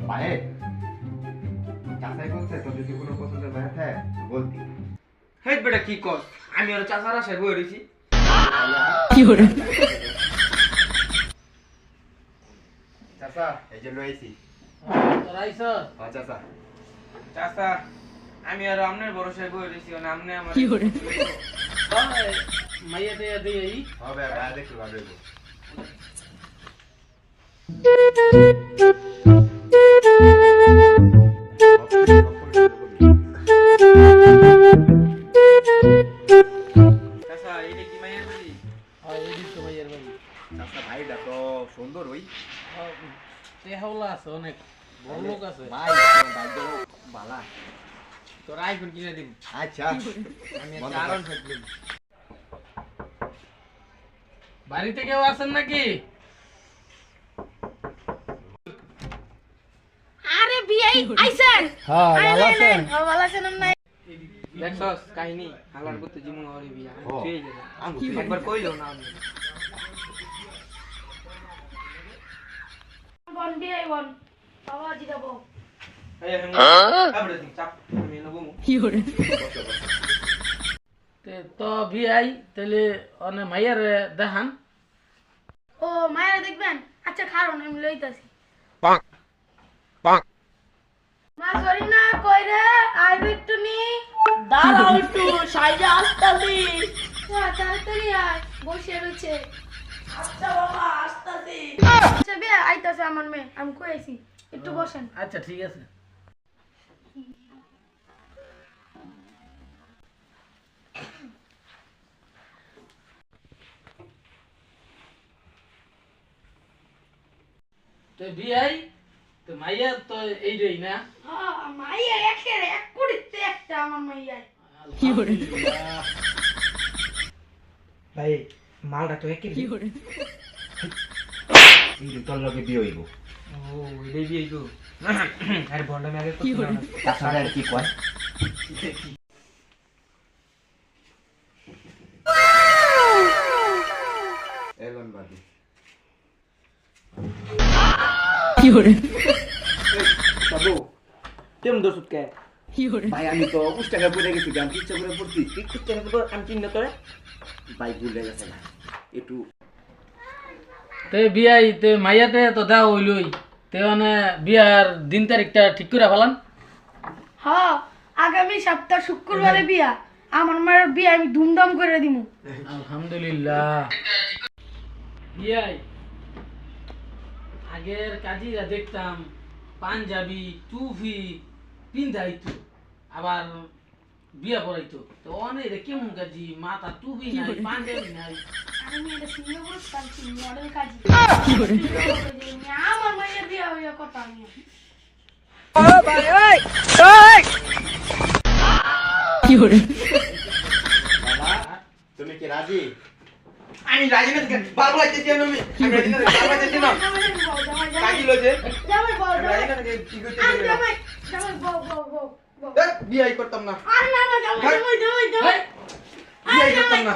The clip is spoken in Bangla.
পায়ে চাচাই বলছে তো যদি কোনো পছন্দের ভাই থাকে বলতি। হেট বেটা কি কর, আমি আর চাচার আশায় বই রয়েছি। চাচা এই যে লইছি। চাচা চাচা আমি আর আপনার ভরসায় বই রয়েছি, আপনি আমার মাইয়া দিয়ে দিয়ে হবে ভাই দেখো ভালো চাচা এটা কি মাইয়ার বাড়ি? চাচা ভাইটা তো সুন্দর ওই অনেক বড় লোক আছে। ভাই ভাই তো বালা। তোর আইফোন কিনে দিন, আচ্ছা আমি বন্ধ একটা কর। আরাম থাকলাম। বাড়িতে কেউ আছেন নাকি? আরে বিয়াই আইছেন। হ্যাঁ ভালো আছেন? ভালো আছেন না? দেখছস কাহিনী হালার করতে জীবন হরি বিয়া ও। ছুঁয়ে গেছে। আমি একবার কইলো না আপনি। বন বিয়াই বন। বাবা জি দেব। এই আমি আবড়ে দিন চাপ আমি নেবো। তো ভিআই তাহলে অনে মাইয়ার দেখান। ও মায়েরা দেখবেন? আচ্ছা খারণ আমি লইতাছি। মা সরি না কই রে আইব একটু নি। দাঁড়াও একটু সাইজে আসতাছি। তাড়াতাড়ি আয় বসে রয়েছে। আচ্ছা বাবা আসতাছি। আচ্ছা বিয়া আইতাছে আমার মেয়ে, আমি কইছি একটু বসেন। আচ্ছা ঠিক আছে। তো ভিআই তো মাইয়া তো এই রেই না। হ্যাঁ মাইয়া একের এক কুড়িতে একটা আমার মাইয়া। আলহামদুলিল্লাহ। ভাই মালটা তো একই এই তোর লগে বিয়ে হইব। ও এটাই বিয়ে গো। আরে বন্ডা আমি আগে চাচা আর কি কয় এলন বাদি বাবু কেমন দোষ কে? ভাই আমি তো 20 টাকা পড়ে গেছি আমি ইচ্ছা করে পড়ছি 30 টাকা তো আমি চিন্তা করে ভাই ভুলে গেছে না একটু তে বিয়াই তে মাইয়াতে তো দেওয়া হইলই তে মানে বিয়ার দিন তারিখটা ঠিক করে ফেলান। হ্যাঁ আগামী সপ্তাহ শুক্রবারে বিয়া। আমার মায়ের বিয়া আমি ধুমধাম করে দিমু। আলহামদুলিল্লাহ। বিয়াই আগের কাজীরা দেখতাম পাঞ্জাবি টুপি পিন্ধাইতো আবার বিয়া পড়াইতো, তো অনেক কেমন কাজী মাথা টুপি নাই পাঞ্জাবি নাই। আমি এটা সিনিয়র বলতাম মডেল কাজী। আমার মায়ের বিয়া হইয়া কথা আমি। বাবা তুমি কি রাজি? আমি রাজি না বারবার যাইতেছি আমি রাজি না বারবার যাইতেছি না কাকি লজে জামাই বল আমি রাজি না কি করতে আমি দিলে জামাই জামাই বল বিয়াই করতাম না আরে না না জামাই জামাই জামাই হেই, বিয়াই করতাম না